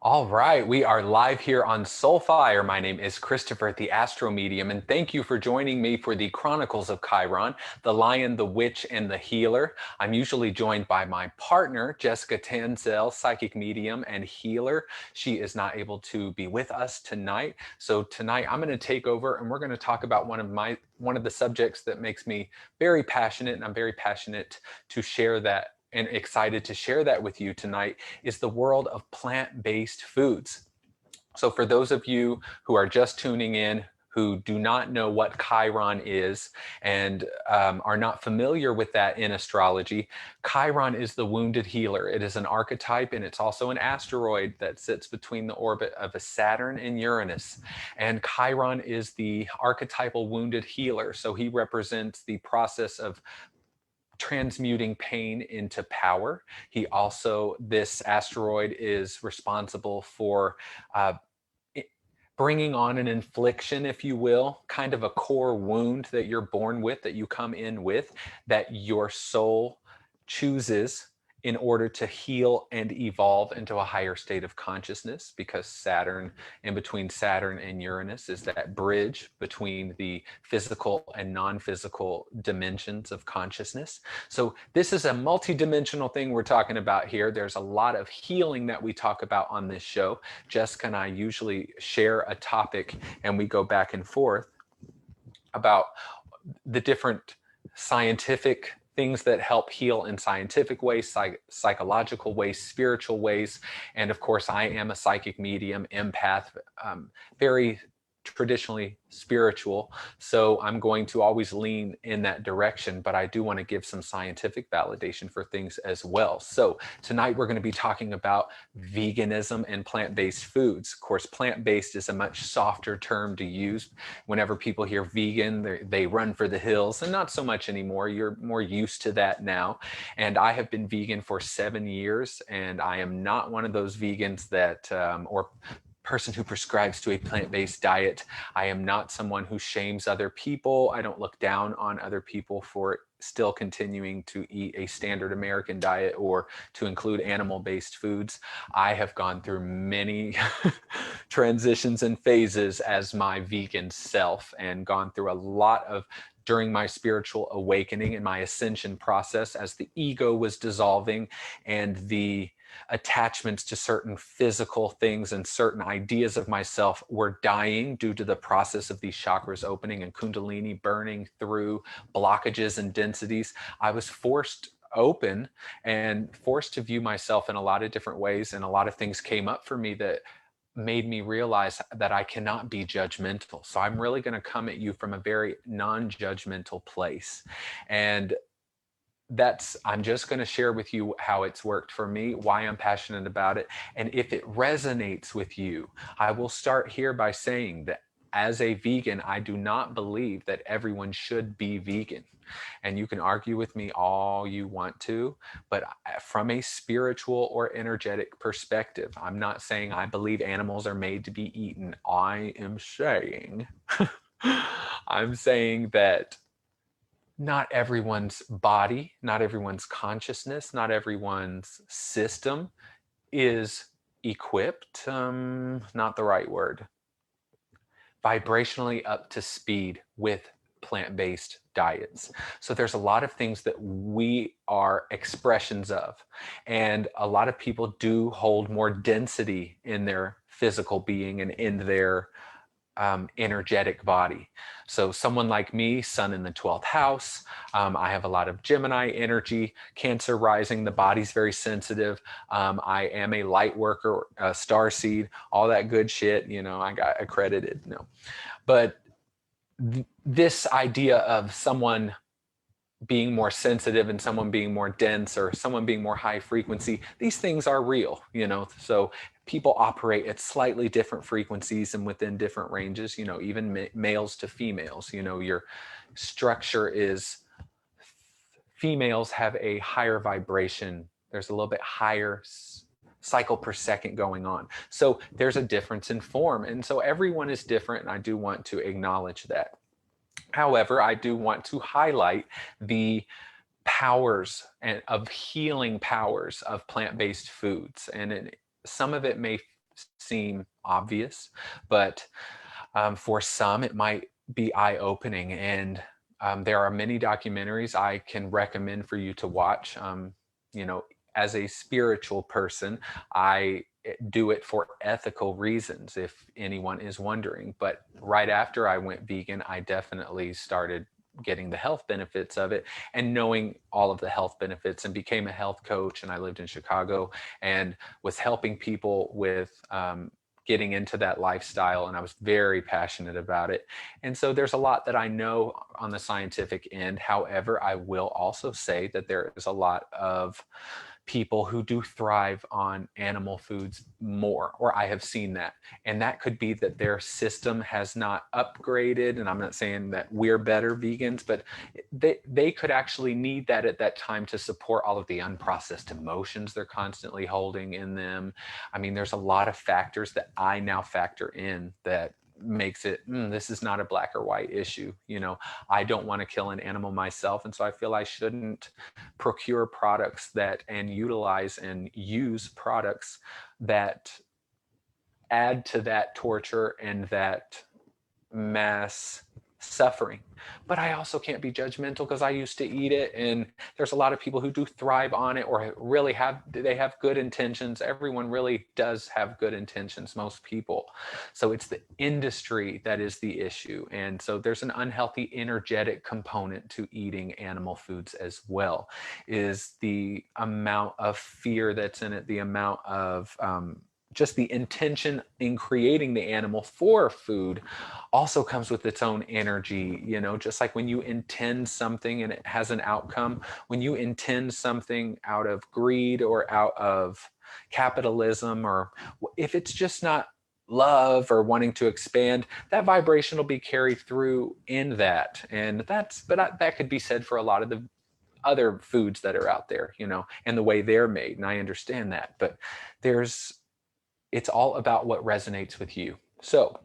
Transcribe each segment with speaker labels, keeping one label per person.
Speaker 1: All right, we are live here on Soulfire. My name is Christopher, the Astro Medium, and thank you for joining me for the Chronicles of Chiron, the Lion, the Witch, and the Healer. I'm usually joined by my partner, Jessica Tanselle, Psychic Medium and Healer. She is not able to be with us tonight, so tonight I'm going to take over, and we're going to talk about one of the subjects that makes me very passionate, and I'm very passionate to share that and excited to share that with you tonight is the world of plant-based foods. So for those of you who are just tuning in, who do not know what Chiron is and are not familiar with that in astrology, Chiron is the wounded healer. It is an archetype, and it's also an asteroid that sits between the orbit of a Saturn and Uranus. And Chiron is the archetypal wounded healer. So he represents the process of transmuting pain into power. This asteroid is responsible for uh, bringing on an infliction, if you will, kind of a core wound that you're born with, that you come in with, that your soul chooses in order to heal and evolve into a higher state of consciousness, because Saturn, in between Saturn and Uranus, is that bridge between the physical and non-physical dimensions of consciousness. So this is a multi-dimensional thing we're talking about here. There's a lot of healing that we talk about on this show. Jessica and I usually share a topic and we go back and forth about the different scientific things that help heal in scientific ways, psychological ways, spiritual ways. And of course, I am a psychic medium, empath, very traditionally spiritual. So I'm going to always lean in that direction, but I do want to give some scientific validation for things as well. So tonight we're going to be talking about veganism and plant-based foods. Of course, plant-based is a much softer term to use. Whenever people hear vegan, they run for the hills, and not so much anymore. You're more used to that now. And I have been vegan for 7 years, and I am not one of those vegans that, or person who prescribes to a plant-based diet. I am not someone who shames other people. I don't look down on other people for still continuing to eat a standard American diet or to include animal-based foods. I have gone through many transitions and phases as my vegan self, and gone through a lot of during my spiritual awakening and my ascension process, as the ego was dissolving and the attachments to certain physical things and certain ideas of myself were dying due to the process of these chakras opening and kundalini burning through blockages and densities. I was forced open and forced to view myself in a lot of different ways, and a lot of things came up for me that made me realize that I cannot be judgmental. So I'm really going to come at you from a very non-judgmental place. And I'm just going to share with you how it's worked for me, why I'm passionate about it. And if it resonates with you, I will start here by saying that as a vegan, I do not believe that everyone should be vegan. And you can argue with me all you want to, but from a spiritual or energetic perspective, I'm not saying I believe animals are made to be eaten. I'm saying that not everyone's body, not everyone's consciousness, not everyone's system is equipped, not the right word, vibrationally up to speed with plant-based diets. So there's a lot of things that we are expressions of, and a lot of people do hold more density in their physical being and in their energetic body. So someone like me, sun in the 12th house, I have a lot of Gemini energy, Cancer rising, the body's very sensitive. I am a light worker, a star seed, all that good shit, I got accredited, no. But this idea of someone being more sensitive and someone being more dense or someone being more high frequency, these things are real, so people operate at slightly different frequencies and within different ranges, even males to females. Your structure is, females have a higher vibration. There's a little bit higher cycle per second going on. So there's a difference in form. And so everyone is different. And I do want to acknowledge that. However, I do want to highlight the powers of healing powers of plant-based foods. And some of it may seem obvious, but for some, it might be eye-opening. And there are many documentaries I can recommend for you to watch. You know, as a spiritual person, I do it for ethical reasons, if anyone is wondering. But right after I went vegan, I definitely started getting the health benefits of it and knowing all of the health benefits, and became a health coach. And I lived in Chicago and was helping people with getting into that lifestyle, and I was very passionate about it. And so there's a lot that I know on the scientific end. However, I will also say that there is a lot of people who do thrive on animal foods more, or I have seen that. And that could be that their system has not upgraded. And I'm not saying that we're better vegans, but they could actually need that at that time to support all of the unprocessed emotions they're constantly holding in them. I mean, there's a lot of factors that I now factor in that makes it this is not a black or white issue. You know, I don't want to kill an animal myself, and so I feel I shouldn't procure products that and utilize and use products that add to that torture and that mass suffering. But I also can't be judgmental because I used to eat it, and there's a lot of people who do thrive on it, or really have good intentions. Everyone really does have good intentions, most people. So it's the industry that is the issue. And so there's an unhealthy energetic component to eating animal foods as well, is the amount of fear that's in it, the amount of just the intention in creating the animal for food also comes with its own energy. You know, just like when you intend something and it has an outcome, when you intend something out of greed or out of capitalism, or if it's just not love or wanting to expand, that vibration will be carried through in that. And that could be said for a lot of the other foods that are out there, you know, and the way they're made. And I understand that, but it's all about what resonates with you. So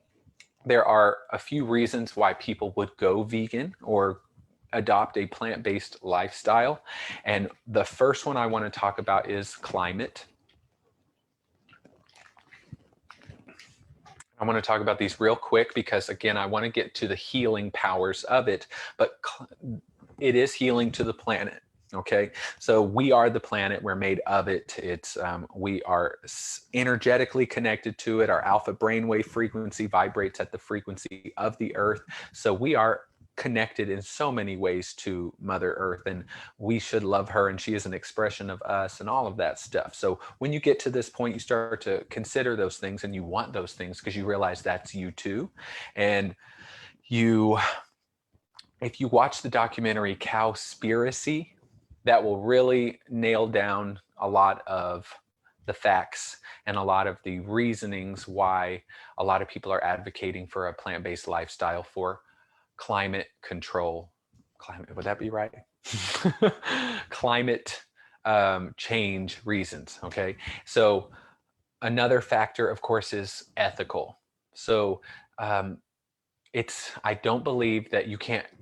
Speaker 1: there are a few reasons why people would go vegan or adopt a plant-based lifestyle. And the first one I want to talk about is climate. I want to talk about these real quick because, again, I want to get to the healing powers of it, but it is healing to the planet. Okay, so we are the planet. We're made of it. We are energetically connected to it. Our alpha brainwave frequency vibrates at the frequency of the earth. So we are connected in so many ways to Mother Earth, and we should love her, and she is an expression of us and all of that stuff. So when you get to this point, you start to consider those things, and you want those things because you realize that's you too. And if you watch the documentary Cowspiracy, that will really nail down a lot of the facts and a lot of the reasonings why a lot of people are advocating for a plant-based lifestyle for climate control. Climate, would that be right? Climate change reasons, okay? So another factor, of course, is ethical. So I don't believe that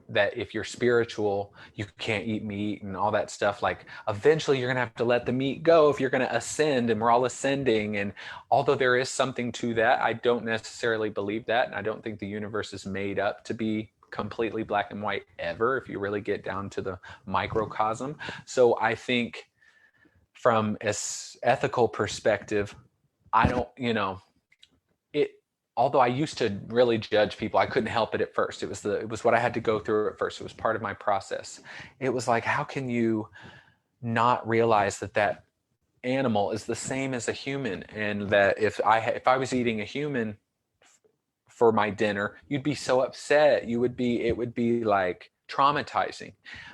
Speaker 1: that if you're spiritual, you can't eat meat and all that stuff. Like, eventually you're going to have to let the meat go if you're going to ascend, and we're all ascending. And although there is something to that, I don't necessarily believe that. And I don't think the universe is made up to be completely black and white ever, if you really get down to the microcosm. So I think from an ethical perspective, I don't, it, although I used to really judge people, I couldn't help it at first. It was what I had to go through at first. It was part of my process. It was like, how can you not realize that that animal is the same as a human, and that if I was eating a human for my dinner, you'd be so upset. It would be like traumatizing.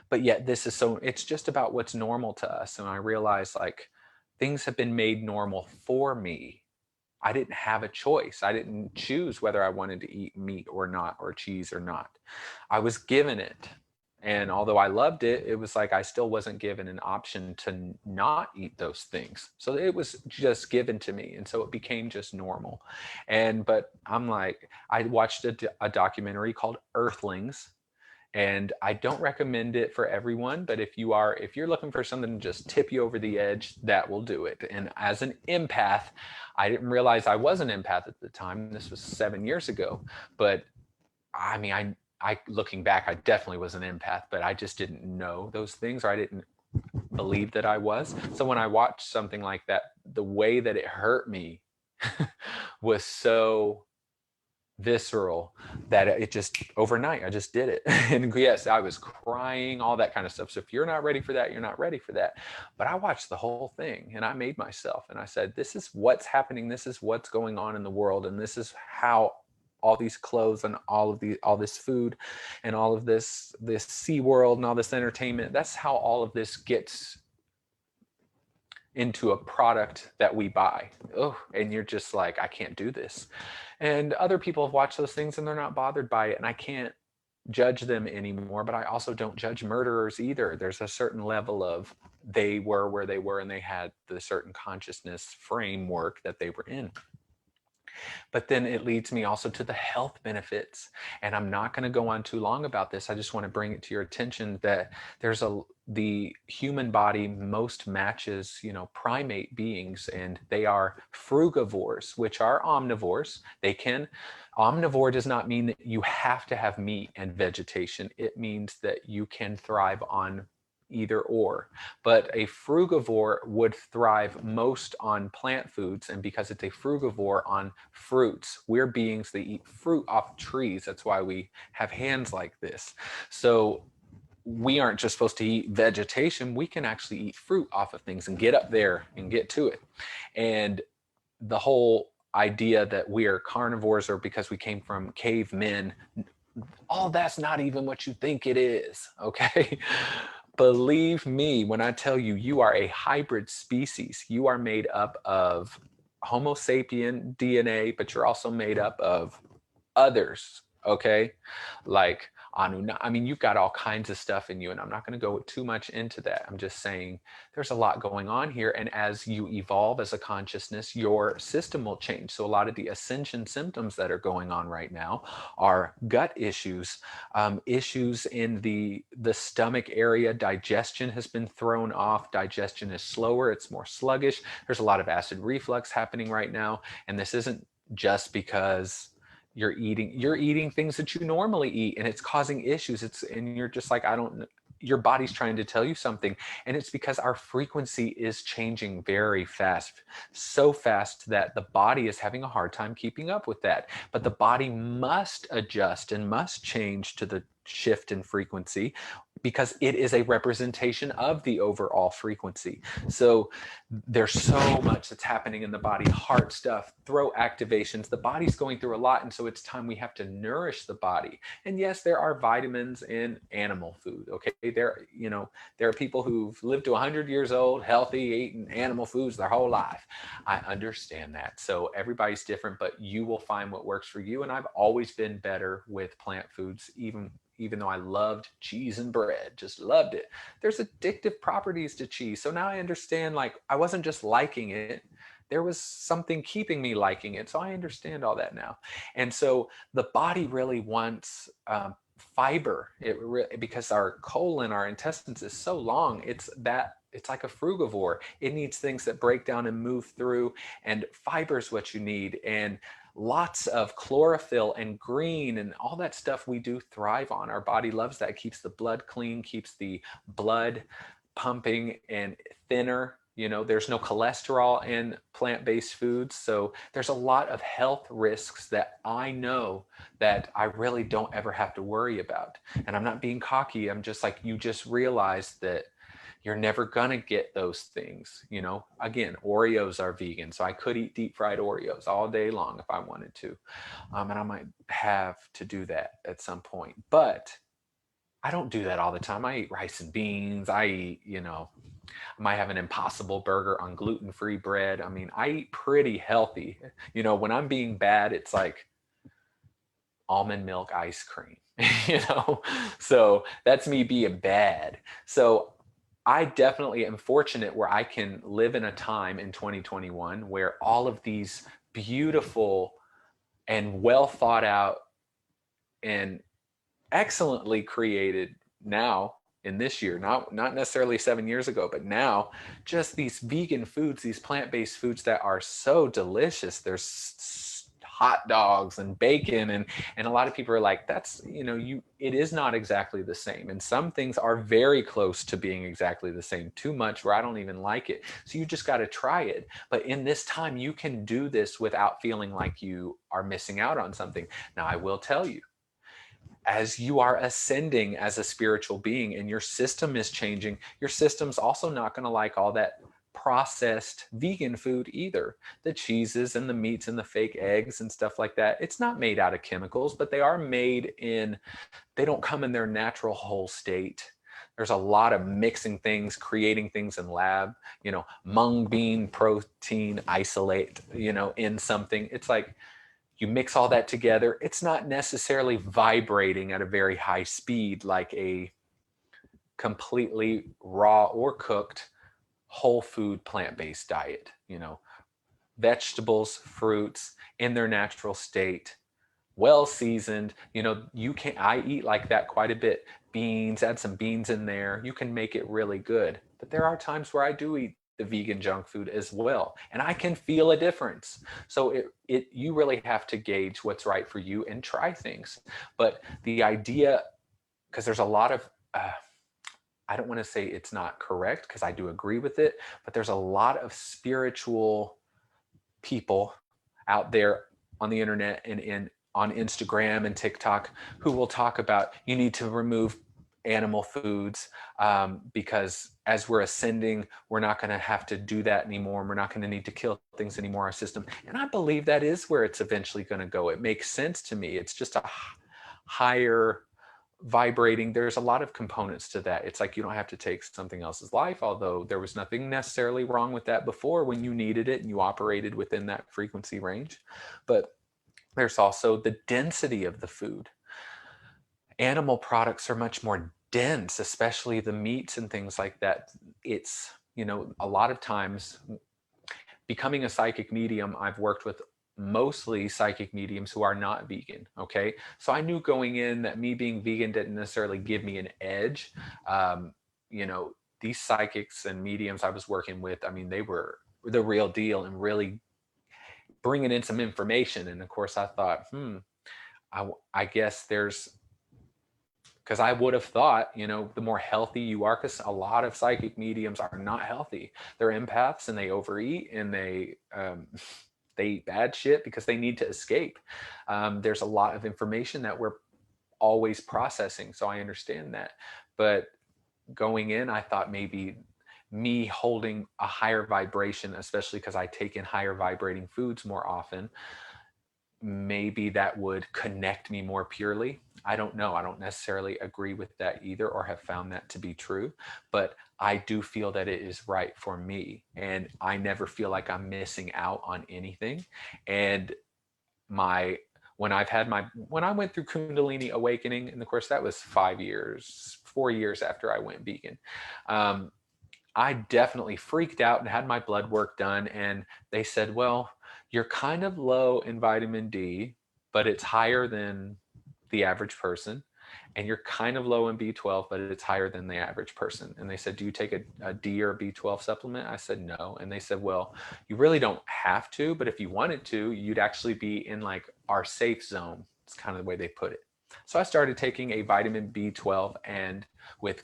Speaker 1: But yet it's just about what's normal to us. And I realized, like, things have been made normal for me. I didn't have a choice. I didn't choose whether I wanted to eat meat or not, or cheese or not. I was given it. And although I loved it, it was like I still wasn't given an option to not eat those things. So it was just given to me. And so it became just normal. But I'm like, I watched a documentary called Earthlings. And I don't recommend it for everyone, but if you're looking for something to just tip you over the edge, that will do it. And as an empath, I didn't realize I was an empath at the time. This was 7 years ago. But I mean, I looking back, I definitely was an empath, but I just didn't know those things, or I didn't believe that I was. So when I watched something like that, the way that it hurt me was so visceral that it just overnight I just did it. And yes, I was crying, all that kind of stuff. So if you're not ready for that, you're not ready for that. But I watched the whole thing and I made myself, and I said, this is what's happening, this is what's going on in the world, and this is how all these clothes and all this food and all of this sea world and all this entertainment, that's how all of this gets into a product that we buy. Oh, and you're just like, I can't do this. And other people have watched those things and they're not bothered by it. And I can't judge them anymore, but I also don't judge murderers either. There's a certain level of they were where they were and they had the certain consciousness framework that they were in. But then it leads me also to the health benefits. And I'm not going to go on too long about this. I just want to bring it to your attention that the human body most matches, primate beings, and they are frugivores, which are omnivores. Omnivore does not mean that you have to have meat and vegetation. It means that you can thrive on either or. But a frugivore would thrive most on plant foods, and because it's a frugivore, on fruits. We're beings that eat fruit off trees. That's why we have hands like this. So we aren't just supposed to eat vegetation. We can actually eat fruit off of things and get up there and get to it. And the whole idea that we are carnivores or because we came from cavemen, all that's not even what you think it is, okay? Believe me when I tell you, you are a hybrid species. You are made up of Homo sapien DNA, but you're also made up of others, okay? Like I mean, you've got all kinds of stuff in you, and I'm not going to go too much into that. I'm just saying there's a lot going on here, and as you evolve as a consciousness, your system will change. So a lot of the ascension symptoms that are going on right now are gut issues, issues in the stomach area. Digestion has been thrown off. Digestion is slower. It's more sluggish. There's a lot of acid reflux happening right now, and this isn't just because you're eating things that you normally eat and it's causing issues. And you're just like, your body's trying to tell you something. And it's because our frequency is changing very fast, so fast that the body is having a hard time keeping up with that. But the body must adjust and must change to the shift in frequency because it is a representation of the overall frequency. So there's so much that's happening in the body, heart stuff, throat activations. The body's going through a lot. And so it's time we have to nourish the body. And yes, there are vitamins in animal food. Okay. There are people who've lived to 100 years old, healthy, eating animal foods their whole life. I understand that. So everybody's different, but you will find what works for you. And I've always been better with plant foods, even though I loved cheese and bread, just loved it. There's addictive properties to cheese. So now I understand, like, I wasn't just liking it. There was something keeping me liking it. So I understand all that now. And so the body really wants fiber because our colon, our intestines is so long. It's like a frugivore. It needs things that break down and move through, and fiber is what you need. And lots of chlorophyll and green and all that stuff we do thrive on. Our body loves that. It keeps the blood clean, keeps the blood pumping and thinner. There's no cholesterol in plant-based foods. So there's a lot of health risks that I know that I really don't ever have to worry about. And I'm not being cocky. I'm just like, you just realize that you're never gonna get those things. Again, Oreos are vegan, so I could eat deep fried Oreos all day long if I wanted to. And I might have to do that at some point, but I don't do that all the time. I eat rice and beans. I eat, I might have an Impossible Burger on gluten-free bread. I mean, I eat pretty healthy. When I'm being bad, it's like almond milk ice cream, so that's me being bad. So I definitely am fortunate where I can live in a time in 2021 where all of these beautiful and well thought out and excellently created now in this year, not necessarily 7 years ago, but now, just these vegan foods, these plant-based foods that are so delicious. There's hot dogs and bacon, and a lot of people are like, that's, it is not exactly the same. And some things are very close to being exactly the same, too much where I don't even like it. So you just got to try it. But in this time, you can do this without feeling like you are missing out on something. Now, I will tell you, as you are ascending as a spiritual being and your system is changing, your system's also not going to like all that processed vegan food either. The cheeses and the meats and the fake eggs and stuff like that. It's not made out of chemicals, but they are made in, they don't come in their natural whole state. There's a lot of mixing things, creating things in lab, mung bean protein isolate, in something. It's like, you mix all that together, it's not necessarily vibrating at a very high speed like a completely raw or cooked whole food plant-based diet. Vegetables, fruits in their natural state, well seasoned. You can, I eat like that quite a bit. Beans, add some beans in there, you can make it really good. But there are times where I do eat the vegan junk food as well, and I can feel a difference. So you really have to gauge what's right for you and try things. But the idea, because there's a lot of I don't want to say it's not correct, because I do agree with it, but there's a lot of spiritual people out there on the internet and on Instagram and TikTok who will talk about, you need to remove animal foods, because as we're ascending, we're not going to have to do that anymore. We're not going to need to kill things anymore, our system. And I believe that is where it's eventually going to go. It makes sense to me. It's just a higher vibrating. There's a lot of components to that. It's like you don't have to take something else's life, although there was nothing necessarily wrong with that before when you needed it and you operated within that frequency range. But there's also the density of the food. Animal products are much more dense, especially the meats and things like that. It's, a lot of times, becoming a psychic medium, I've worked with mostly psychic mediums who are not vegan. Okay. So I knew going in that me being vegan didn't necessarily give me an edge. You know, these psychics and mediums I was working with, I mean, they were the real deal and really bringing in some information. And of course, I thought, I guess there's, because I would have thought, the more healthy you are, because a lot of psychic mediums are not healthy. They're empaths and they overeat and they eat bad shit because they need to escape. There's a lot of information that we're always processing, so I understand that. But going in, I thought maybe me holding a higher vibration, especially because I take in higher vibrating foods more often, maybe that would connect me more purely. I don't know. I don't necessarily agree with that either or have found that to be true, but I do feel that it is right for me. And I never feel like I'm missing out on anything. And my, when I went through Kundalini awakening, and of course that was 4 years after I went vegan. I definitely freaked out and had my blood work done. And they said, well, you're kind of low in vitamin D, but it's higher than the average person. And you're kind of low in B12, but it's higher than the average person. And they said, do you take a D or a B12 supplement? I said, no. And they said, well, you really don't have to, but if you wanted to, you'd actually be in like our safe zone. It's kind of the way they put it. So I started taking a vitamin B12 and with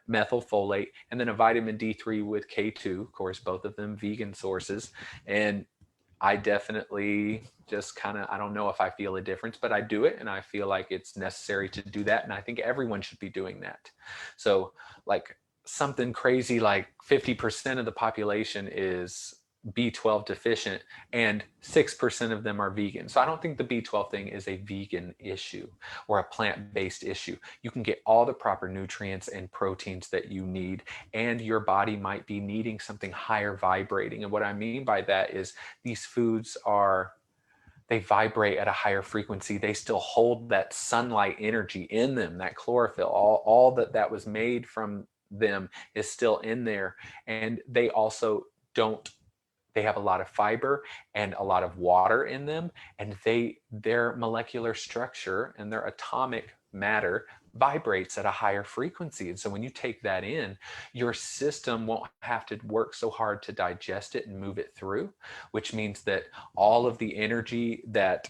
Speaker 1: methylfolate, and then a vitamin D3 with K2, of course, both of them vegan sources. And I definitely just kind of, I don't know if I feel a difference, but I do it and I feel like it's necessary to do that. And I think everyone should be doing that. So like something crazy like 50% of the population is B12 deficient and 6% of them are vegan. So I don't think the B12 thing is a vegan issue or a plant-based issue. You can get all the proper nutrients and proteins that you need, and your body might be needing something higher vibrating. And what I mean by that is these foods they vibrate at a higher frequency. They still hold that sunlight energy in them, that chlorophyll, all that was made from them is still in there. And they also don't They have a lot of fiber and a lot of water in them, and their molecular structure and their atomic matter vibrates at a higher frequency. And so when you take that in, your system won't have to work so hard to digest it and move it through, which means that all of the energy that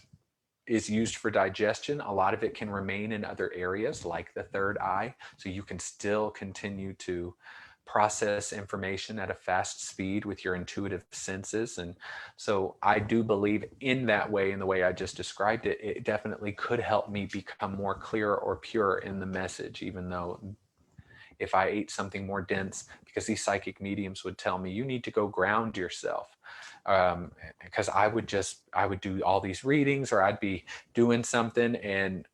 Speaker 1: is used for digestion, a lot of it can remain in other areas like the third eye. So you can still continue to process information at a fast speed with your intuitive senses. And so I do believe in that way, in the way I just described it, it definitely could help me become more clear or pure in the message, even though if I ate something more dense, because these psychic mediums would tell me, you need to go ground yourself. Because I would do all these readings, or I'd be doing something and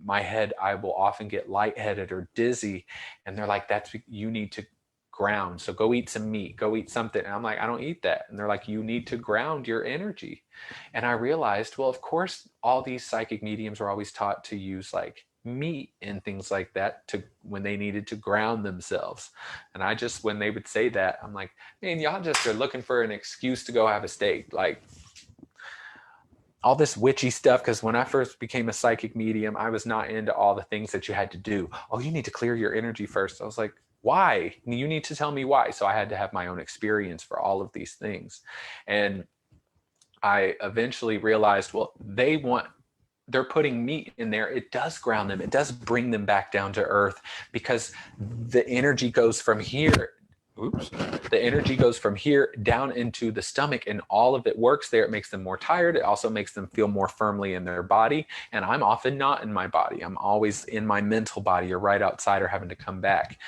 Speaker 1: my head, I will often get lightheaded or dizzy. And they're like, you need to ground. So go eat some meat, go eat something. And I'm like, I don't eat that. And they're like, you need to ground your energy. And I realized, well, of course, all these psychic mediums were always taught to use like meat and things like that to when they needed to ground themselves. And I just, when they would say that, I'm like, man, y'all just are looking for an excuse to go have a steak. Like, all this witchy stuff, because when I first became a psychic medium, I was not into all the things that you had to do. Oh, you need to clear your energy first. I was like, why? You need to tell me why. So I had to have my own experience for all of these things. And I eventually realized, well, they're putting meat in there. It does ground them. It does bring them back down to earth, because the energy goes from here. Oops. The energy goes from here down into the stomach, and all of it works there. It makes them more tired. It also makes them feel more firmly in their body. And I'm often not in my body. I'm always in my mental body, or right outside, or having to come back.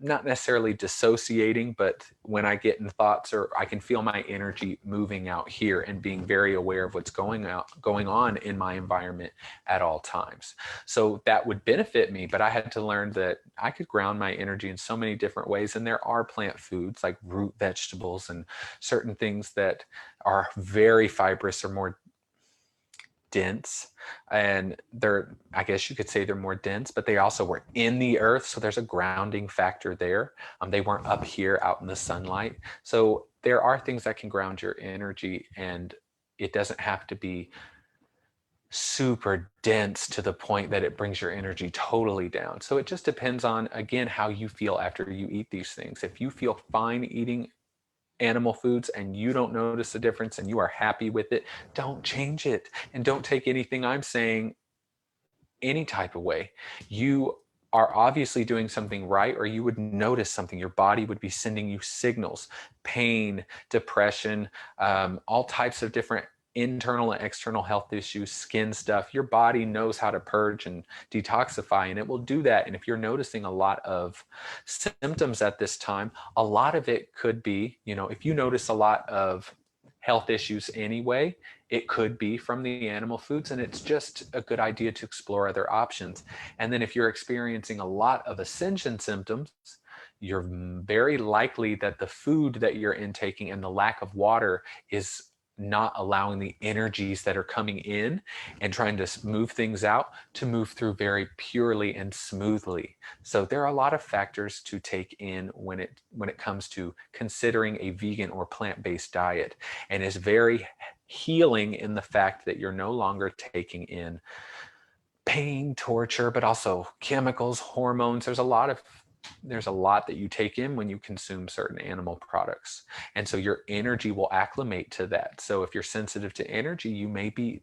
Speaker 1: Not necessarily dissociating, but when I get in thoughts, or I can feel my energy moving out here, and being very aware of what's going on in my environment at all times. So that would benefit me, but I had to learn that I could ground my energy in so many different ways. And there are plant foods like root vegetables and certain things that are very fibrous or more dense, and I guess you could say they're more dense, but they also were in the earth, so there's a grounding factor there. They weren't up here out in the sunlight. So there are things that can ground your energy, and it doesn't have to be super dense to the point that it brings your energy totally down. So it just depends on, again, how you feel after you eat these things. If you feel fine eating animal foods and you don't notice the difference and you are happy with it, don't change it. And don't take anything I'm saying any type of way. You are obviously doing something right, or you would notice something. Your body would be sending you signals: pain, depression, all types of different internal and external health issues, skin stuff. Your body knows how to purge and detoxify, and it will do that. And if you're noticing a lot of symptoms at this time, a lot of it could be, if you notice a lot of health issues anyway, it could be from the animal foods, and it's just a good idea to explore other options. And then if you're experiencing a lot of ascension symptoms, you're very likely that the food that you're intaking and the lack of water is not allowing the energies that are coming in and trying to move things out to move through very purely and smoothly. So there are a lot of factors to take in when it comes to considering a vegan or plant-based diet, and is very healing in the fact that you're no longer taking in pain, torture, but also chemicals, hormones. There's a lot that you take in when you consume certain animal products. And so your energy will acclimate to that. So if you're sensitive to energy,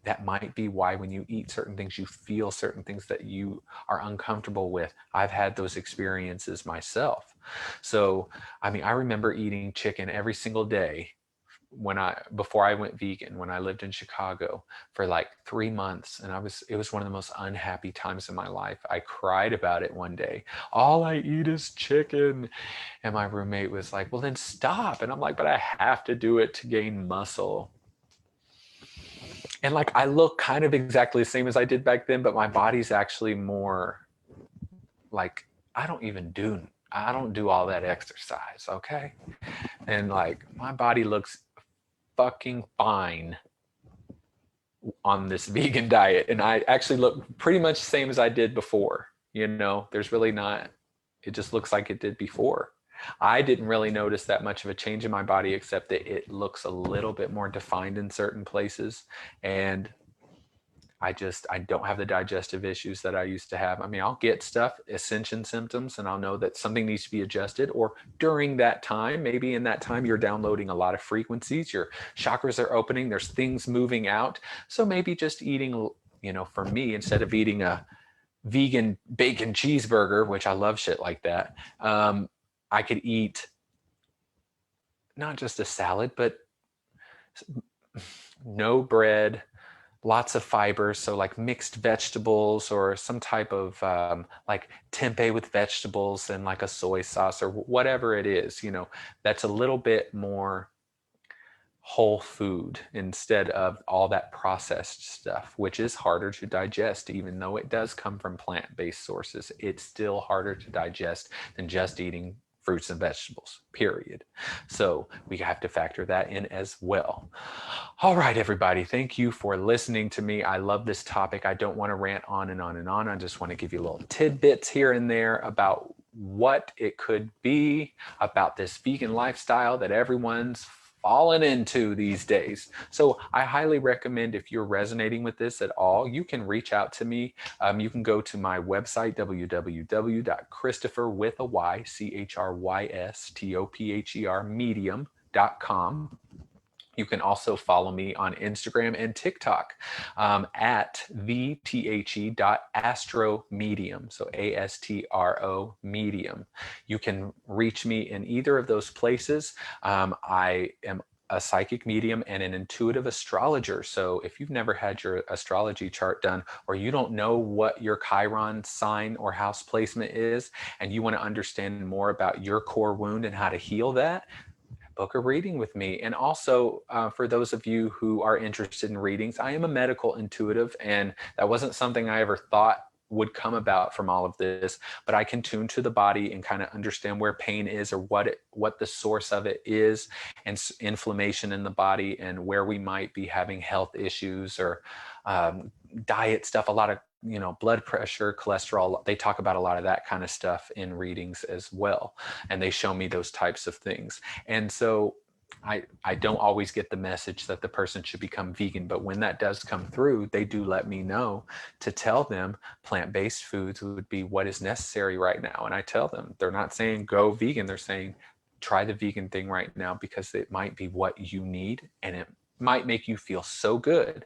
Speaker 1: that might be why when you eat certain things, you feel certain things that you are uncomfortable with. I've had those experiences myself. So, I remember eating chicken every single day before I went vegan, when I lived in Chicago for like 3 months, and it was one of the most unhappy times in my life. I cried about it one day. All I eat is chicken. And my roommate was like, well, then stop. And I'm like, but I have to do it to gain muscle. And like, I look kind of exactly the same as I did back then, but my body's actually more like, I don't do all that exercise. Okay. And like, my body looks fucking fine on this vegan diet, and I actually look pretty much the same as I did before. There's really not, it just looks like it did before. I didn't really notice that much of a change in my body, except that it looks a little bit more defined in certain places. And I don't have the digestive issues that I used to have. I mean, I'll get stuff, ascension symptoms, and I'll know that something needs to be adjusted. Or during that time, maybe in that time, you're downloading a lot of frequencies, your chakras are opening, there's things moving out. So maybe just eating, for me, instead of eating a vegan bacon cheeseburger, which I love shit like that, I could eat not just a salad, but no bread, lots of fibers, so like mixed vegetables or some type of like tempeh with vegetables and like a soy sauce or whatever it is, that's a little bit more whole food instead of all that processed stuff, which is harder to digest. Even though it does come from plant-based sources, it's still harder to digest than just eating fruits and vegetables, period. So we have to factor that in as well. All right, everybody, thank you for listening to me. I love this topic. I don't want to rant on and on and on. I just want to give you little tidbits here and there about what it could be, about this vegan lifestyle that everyone's fallen into these days. So I highly recommend, if you're resonating with this at all, you can reach out to me. You can go to my website, www.Chrystopher with a Y, Chrystopher medium.com. You can also follow me on Instagram and TikTok at the.astro.medium, so ASTRO medium. You can reach me in either of those places. I am a psychic medium and an intuitive astrologer. So if you've never had your astrology chart done, or you don't know what your Chiron sign or house placement is, and you want to understand more about your core wound and how to heal that, book a reading with me. And also, for those of you who are interested in readings, I am a medical intuitive, and that wasn't something I ever thought would come about from all of this, but I can tune to the body and kind of understand where pain is, or what the source of it is, and inflammation in the body, and where we might be having health issues or diet stuff. A lot of blood pressure, cholesterol, they talk about a lot of that kind of stuff in readings as well, and they show me those types of things. And so I don't always get the message that the person should become vegan, but when that does come through, they do let me know to tell them plant-based foods would be what is necessary right now. And I tell them, they're not saying go vegan, they're saying try the vegan thing right now, because it might be what you need, and it might make you feel so good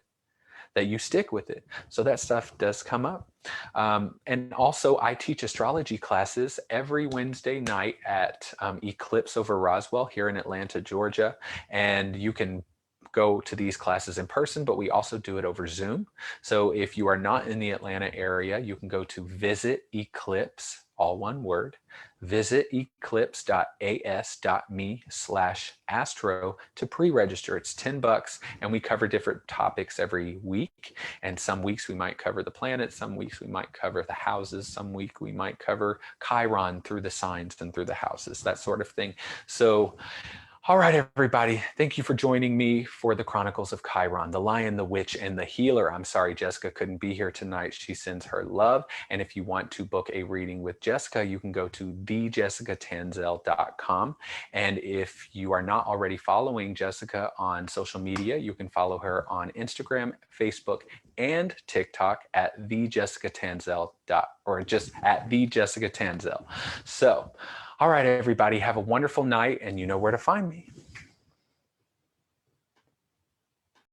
Speaker 1: that you stick with it. So that stuff does come up. And also, I teach astrology classes every Wednesday night at Eclipse over Roswell here in Atlanta, Georgia. And you can go to these classes in person, but we also do it over Zoom. So if you are not in the Atlanta area, you can go to Visit Eclipse, all one word, visiteclipse.as.me/astro to pre-register. It's $10, and we cover different topics every week. And some weeks we might cover the planet, some weeks we might cover the houses, some week we might cover Chiron through the signs and through the houses, that sort of thing. So all right, everybody. Thank you for joining me for the Chronicles of Chiron, the Lion, the Witch, and the Healer. I'm sorry Jessica couldn't be here tonight. She sends her love. And if you want to book a reading with Jessica, you can go to thejessicatanselle.com. And if you are not already following Jessica on social media, you can follow her on Instagram, Facebook, and TikTok at thejessicatanselle. Or just at thejessicatanselle. So, all right, everybody, have a wonderful night, and you know where to find me.